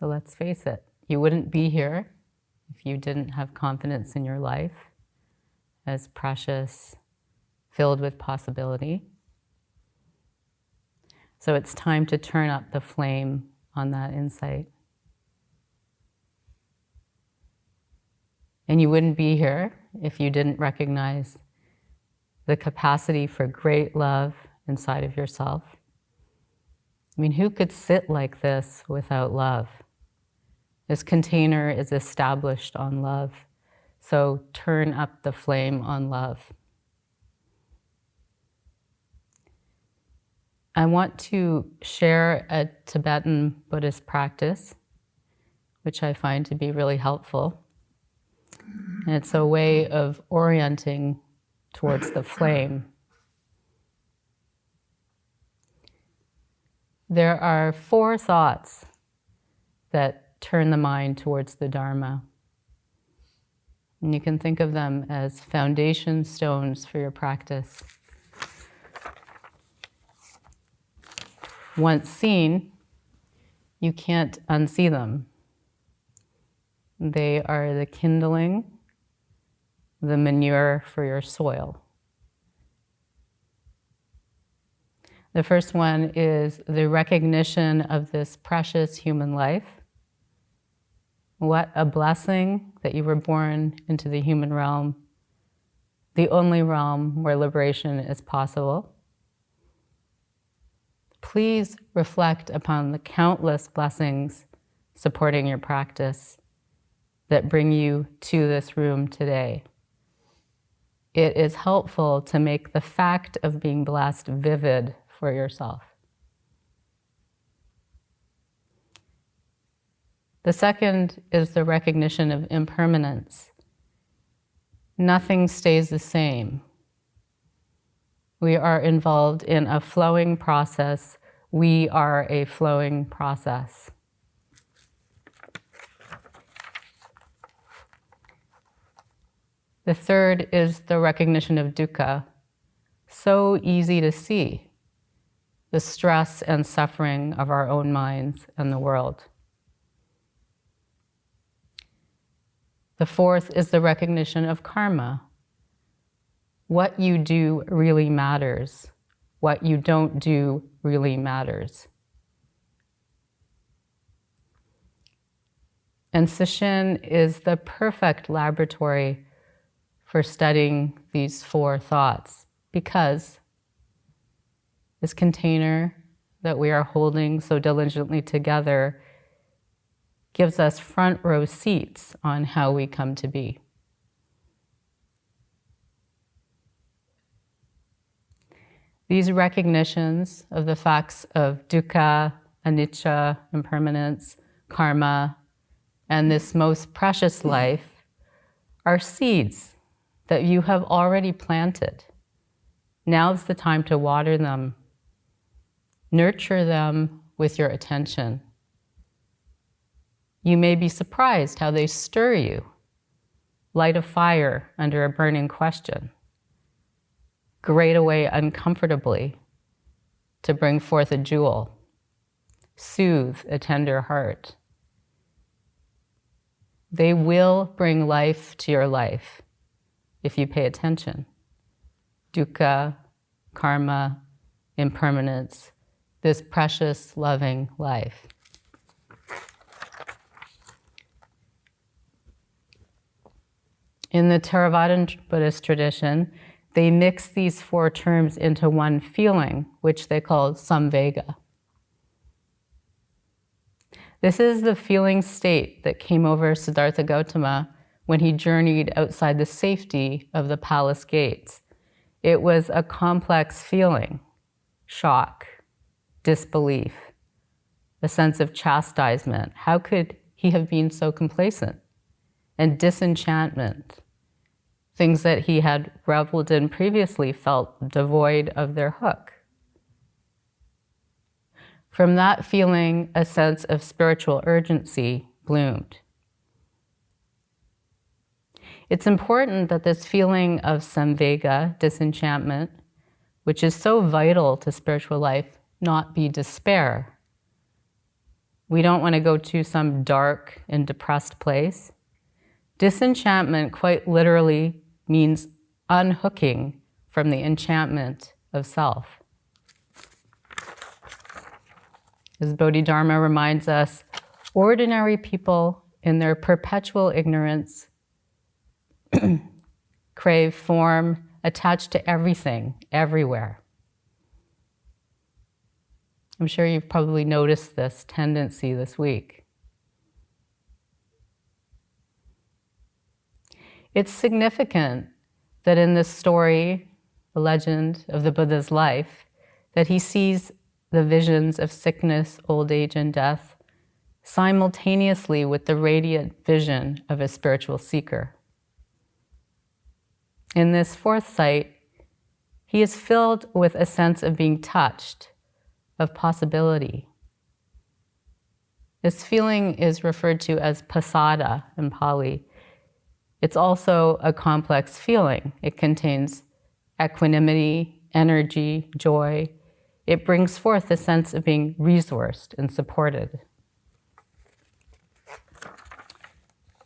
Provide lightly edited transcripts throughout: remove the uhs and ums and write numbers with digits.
So let's face it, you wouldn't be here if you didn't have confidence in your life as precious, filled with possibility. So it's time to turn up the flame on that insight. And you wouldn't be here if you didn't recognize the capacity for great love inside of yourself. I mean, who could sit like this without love? This container is established on love. So turn up the flame on love. I want to share a Tibetan Buddhist practice, which I find to be really helpful. And it's a way of orienting towards the flame. There are 4 thoughts that turn the mind towards the Dharma. And you can think of them as foundation stones for your practice. Once seen, you can't unsee them. They are the kindling, the manure for your soil. The first one is the recognition of this precious human life. What a blessing that you were born into the human realm, the only realm where liberation is possible. Please reflect upon the countless blessings supporting your practice that bring you to this room today. It is helpful to make the fact of being blessed vivid for yourself. The second is the recognition of impermanence. Nothing stays the same. We are involved in a flowing process. We are a flowing process. The third is the recognition of dukkha. So easy to see, the stress and suffering of our own minds and the world. The fourth is the recognition of karma. What you do really matters. What you don't do really matters. And Sesshin is the perfect laboratory for studying these 4 thoughts, because this container that we are holding so diligently together gives us front row seats on how we come to be. These recognitions of the facts of dukkha, anicca, impermanence, karma, and this most precious life are seeds that you have already planted. Now's the time to water them. Nurture them with your attention. You may be surprised how they stir you. Light a fire under a burning question. Grate away uncomfortably to bring forth a jewel. Soothe a tender heart. They will bring life to your life if you pay attention. Dukkha, karma, impermanence, this precious, loving life. In the Theravadan Buddhist tradition, they mix these 4 terms into one feeling, which they call samvega. This is the feeling state that came over Siddhartha Gautama when he journeyed outside the safety of the palace gates. It was a complex feeling: shock, disbelief, a sense of chastisement. How could he have been so complacent? And disenchantment. Things that he had reveled in previously felt devoid of their hook. From that feeling, a sense of spiritual urgency bloomed. It's important that this feeling of samvega, disenchantment, which is so vital to spiritual life, not be despair. We don't want to go to some dark and depressed place. Disenchantment quite literally means unhooking from the enchantment of self. As Bodhidharma reminds us, ordinary people in their perpetual ignorance crave form attached to everything, everywhere. I'm sure you've probably noticed this tendency this week. It's significant that in this story, the legend of the Buddha's life, that he sees the visions of sickness, old age, and death simultaneously with the radiant vision of a spiritual seeker. In this fourth sight, he is filled with a sense of being touched, of possibility. This feeling is referred to as pasada in Pali. It's also a complex feeling. It contains equanimity, energy, joy. It brings forth a sense of being resourced and supported.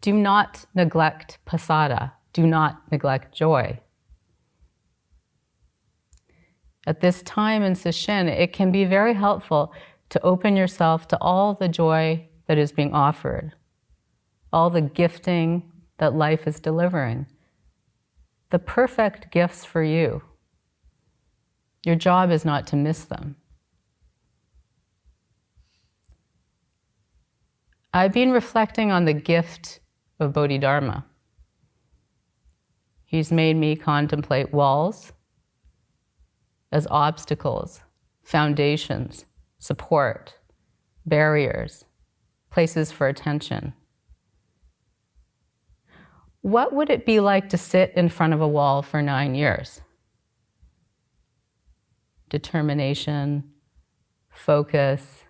Do not neglect pasada. Do not neglect joy. At this time in Sesshin, it can be very helpful to open yourself to all the joy that is being offered, all the gifting that life is delivering, the perfect gifts for you. Your job is not to miss them. I've been reflecting on the gift of Bodhidharma. He's made me contemplate walls as obstacles, foundations, support, barriers, places for attention. What would it be like to sit in front of a wall for 9 years? Determination, focus,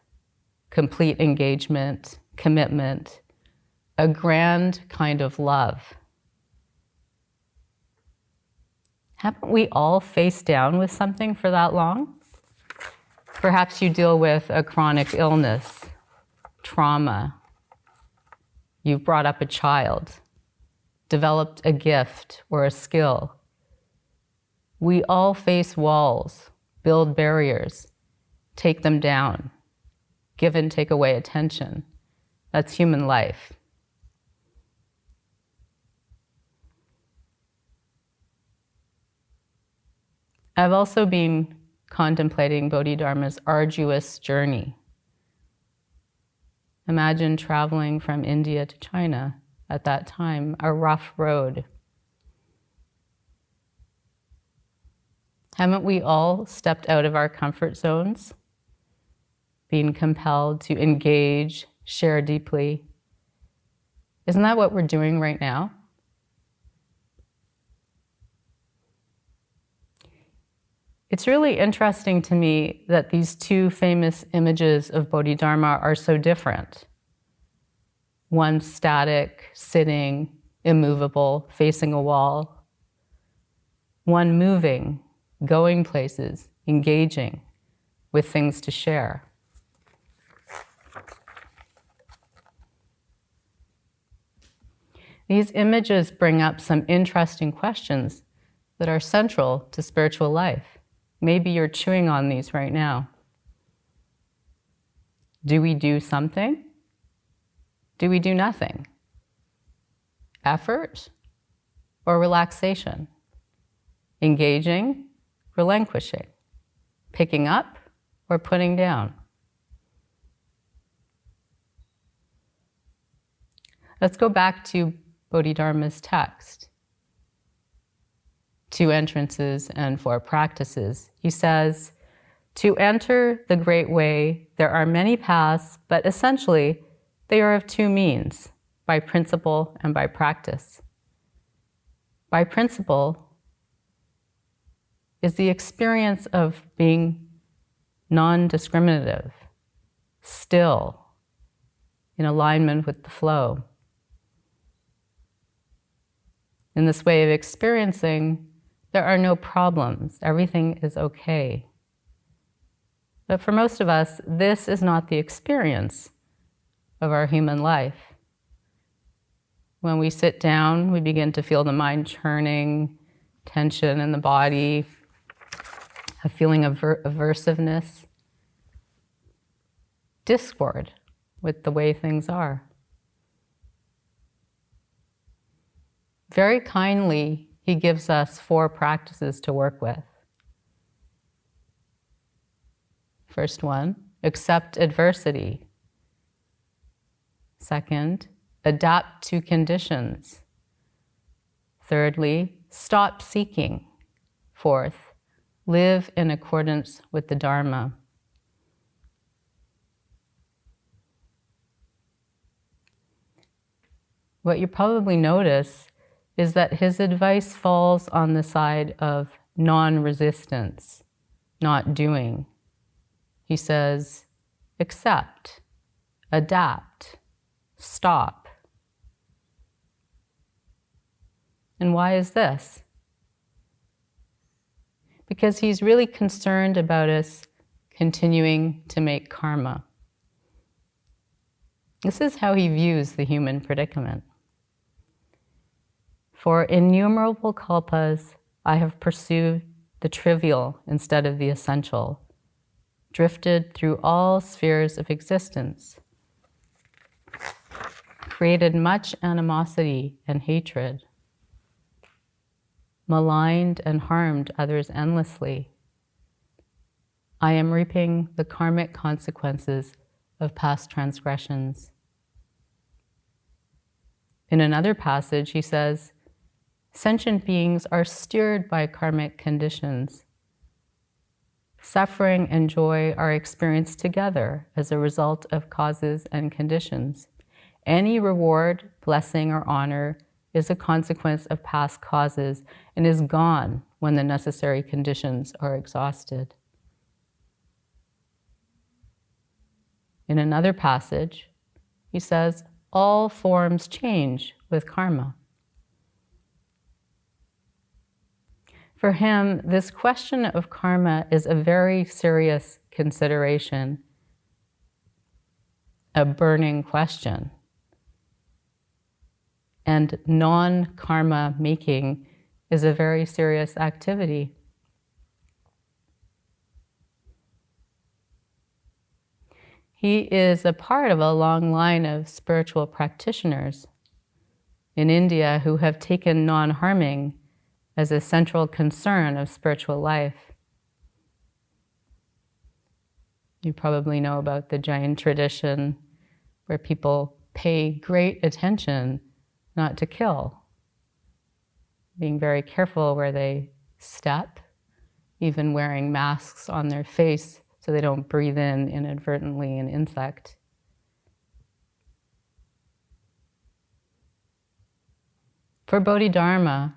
complete engagement, commitment, a grand kind of love. Haven't we all faced down with something for that long? Perhaps you deal with a chronic illness, trauma. You've brought up a child, developed a gift or a skill. We all face walls, build barriers, take them down, give and take away attention. That's human life. I've also been contemplating Bodhidharma's arduous journey. Imagine traveling from India to China at that time, a rough road. Haven't we all stepped out of our comfort zones, being compelled to engage, share deeply? Isn't that what we're doing right now? It's really interesting to me that these two famous images of Bodhidharma are so different. One static, sitting, immovable, facing a wall. One moving, going places, engaging, with things to share. These images bring up some interesting questions that are central to spiritual life. Maybe you're chewing on these right now. Do we do something? Do we do nothing? Effort or relaxation? Engaging, relinquishing? Picking up or putting down? Let's go back to Bodhidharma's text. 2 entrances and 4 practices. He says, to enter the great way, there are many paths, but essentially, they are of 2 means, by principle and by practice. By principle is the experience of being non-discriminative, still, in alignment with the flow. In this way of experiencing, there are no problems. Everything is okay. But for most of us, this is not the experience of our human life. When we sit down, we begin to feel the mind churning, tension in the body, a feeling of aversiveness, discord with the way things are. Very kindly, he gives us 4 practices to work with. First one, accept adversity. Second, adapt to conditions. Thirdly, stop seeking. Fourth, live in accordance with the Dharma. What you probably notice is that his advice falls on the side of non-resistance, not doing. He says, accept, adapt, stop. And why is this? Because he's really concerned about us continuing to make karma. This is how he views the human predicament. For innumerable kalpas, I have pursued the trivial instead of the essential, drifted through all spheres of existence, created much animosity and hatred, maligned and harmed others endlessly. I am reaping the karmic consequences of past transgressions. In another passage, he says, sentient beings are steered by karmic conditions. Suffering and joy are experienced together as a result of causes and conditions. Any reward, blessing, or honor is a consequence of past causes and is gone when the necessary conditions are exhausted. In another passage, he says, all forms change with karma. For him, this question of karma is a very serious consideration, a burning question. And non-karma making is a very serious activity. He is a part of a long line of spiritual practitioners in India who have taken non-harming as a central concern of spiritual life. You probably know about the Jain tradition where people pay great attention not to kill, being very careful where they step, even wearing masks on their face so they don't breathe in inadvertently an insect. For Bodhidharma,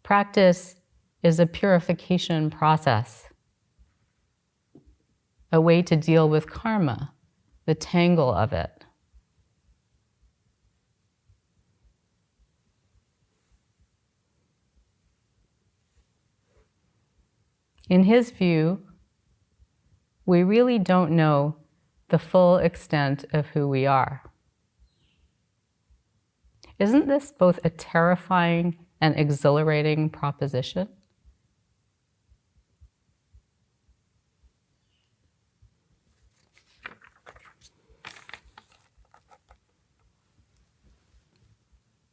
practice is a purification process, a way to deal with karma, the tangle of it. In his view, we really don't know the full extent of who we are. Isn't this both a terrifying and exhilarating proposition?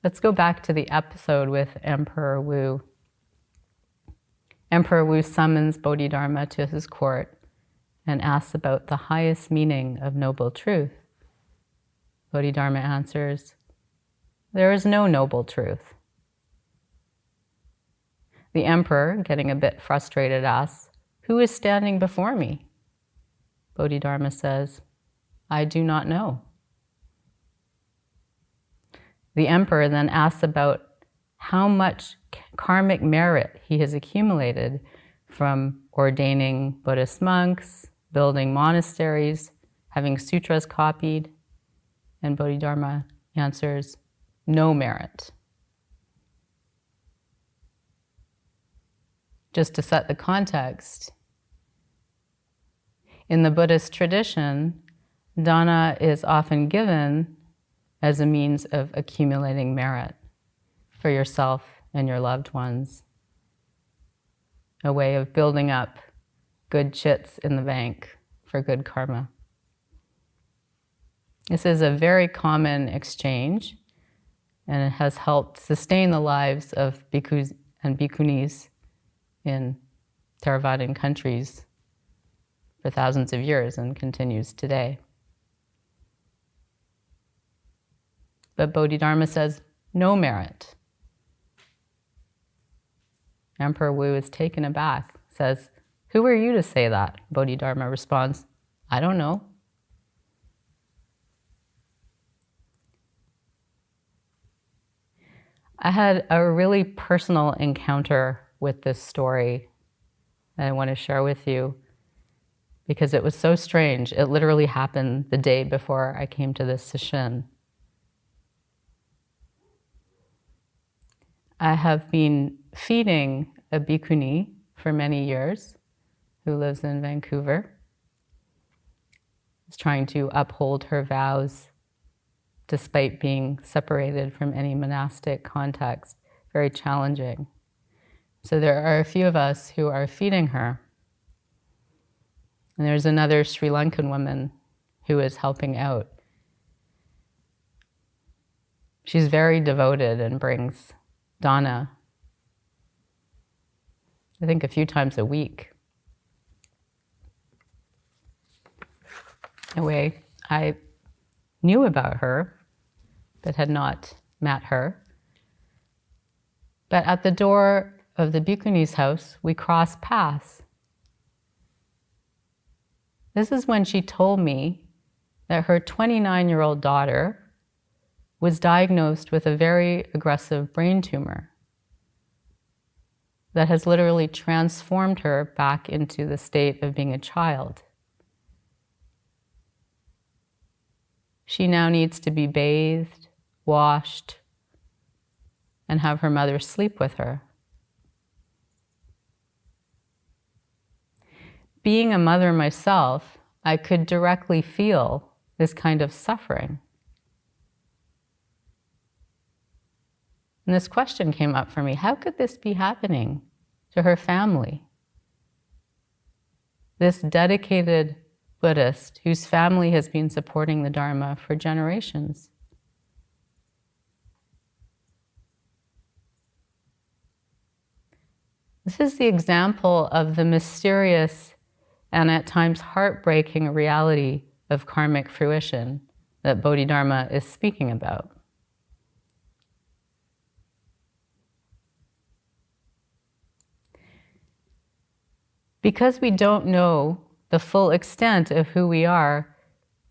Let's go back to the episode with Emperor Wu. Emperor Wu summons Bodhidharma to his court and asks about the highest meaning of noble truth. Bodhidharma answers, there is no noble truth. The emperor, getting a bit frustrated, asks, who is standing before me? Bodhidharma says, I do not know. The emperor then asks about how much karmic merit he has accumulated from ordaining Buddhist monks, building monasteries, having sutras copied, and Bodhidharma answers, no merit. Just to set the context, in the Buddhist tradition, Dana is often given as a means of accumulating merit for yourself and your loved ones, a way of building up good chits in the bank for good karma. This is a very common exchange, and it has helped sustain the lives of bhikkhus and bhikkhunis in Theravadan countries for thousands of years and continues today. But Bodhidharma says, no merit. Emperor Wu is taken aback, says, who are you to say that? Bodhidharma responds, I don't know. I had a really personal encounter with this story that I want to share with you because it was so strange. It literally happened the day before I came to this sesshin. I have been feeding a bhikkhuni for many years who lives in Vancouver. Is trying to uphold her vows despite being separated from any monastic context. Very challenging. So there are a few of us who are feeding her. And there's another Sri Lankan woman who is helping out. She's very devoted and brings dana, I think a few times a week. In a way, I knew about her, but had not met her. But at the door of the bhikkhuni's house, we crossed paths. This is when she told me that her 29-year-old daughter was diagnosed with a very aggressive brain tumor that has literally transformed her back into the state of being a child. She now needs to be bathed, washed, and have her mother sleep with her. Being a mother myself, I could directly feel this kind of suffering. And this question came up for me, how could this be happening to her family? This dedicated Buddhist whose family has been supporting the Dharma for generations. This is the example of the mysterious and at times heartbreaking reality of karmic fruition that Bodhidharma is speaking about. Because we don't know the full extent of who we are,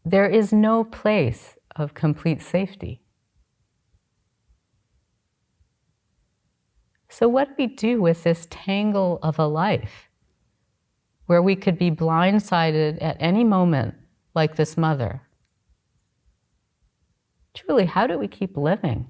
there is no place of complete safety. So what do we do with this tangle of a life where we could be blindsided at any moment like this mother? Truly, how do we keep living?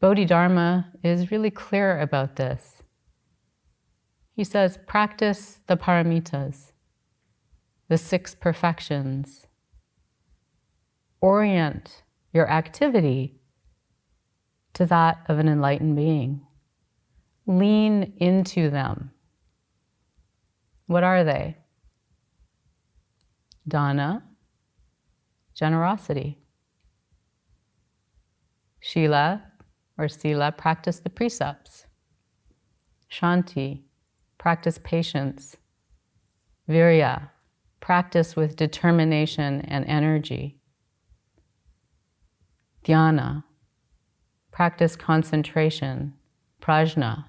Bodhidharma is really clear about this. He says, practice the paramitas, the 6 perfections. Orient your activity to that of an enlightened being. Lean into them. What are they? Dana, generosity. Shila, or sila, practice the precepts. Shanti, practice patience. Virya, practice with determination and energy. Dhyana, practice concentration. Prajna,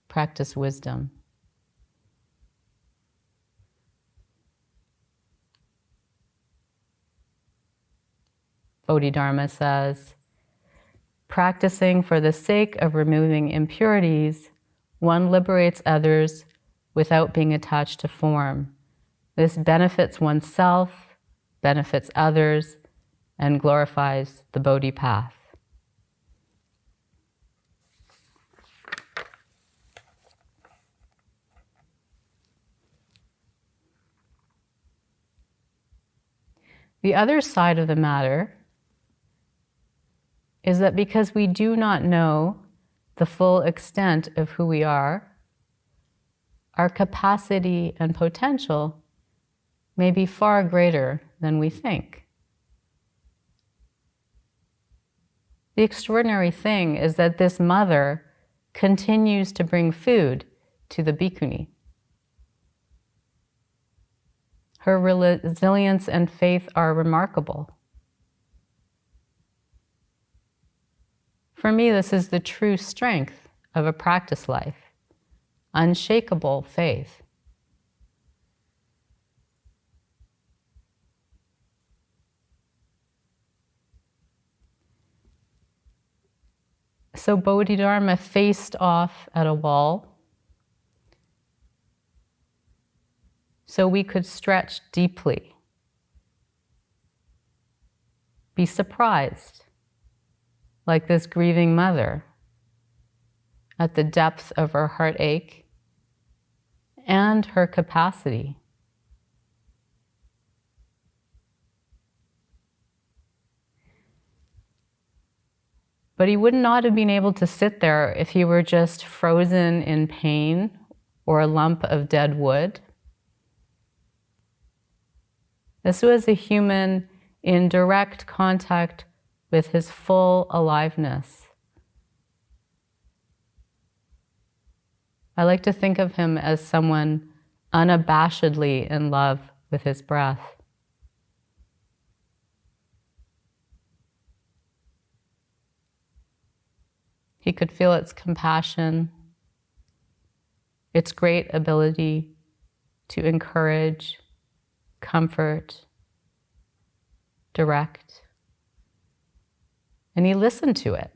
practice wisdom. Bodhidharma says, practicing for the sake of removing impurities, one liberates others without being attached to form. This benefits oneself, benefits others, and glorifies the Bodhi path. The other side of the matter is that because we do not know the full extent of who we are, our capacity and potential may be far greater than we think. The extraordinary thing is that this mother continues to bring food to the bhikkhuni. Her resilience and faith are remarkable. For me, this is the true strength of a practice life, unshakable faith. So Bodhidharma faced off at a wall so we could stretch deeply, be surprised, like this grieving mother, at the depth of her heartache and her capacity. But he would not have been able to sit there if he were just frozen in pain or a lump of dead wood. This was a human in direct contact with his full aliveness. I like to think of him as someone unabashedly in love with his breath. He could feel its compassion, its great ability to encourage, comfort, direct. And he listened to it,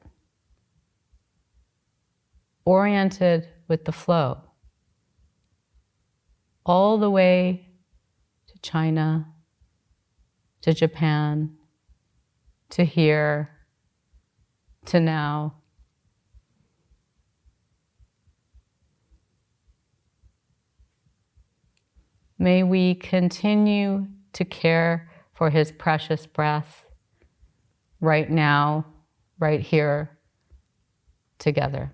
oriented with the flow, all the way to China, to Japan, to here, to now. May we continue to care for his precious breath right now, right here, together.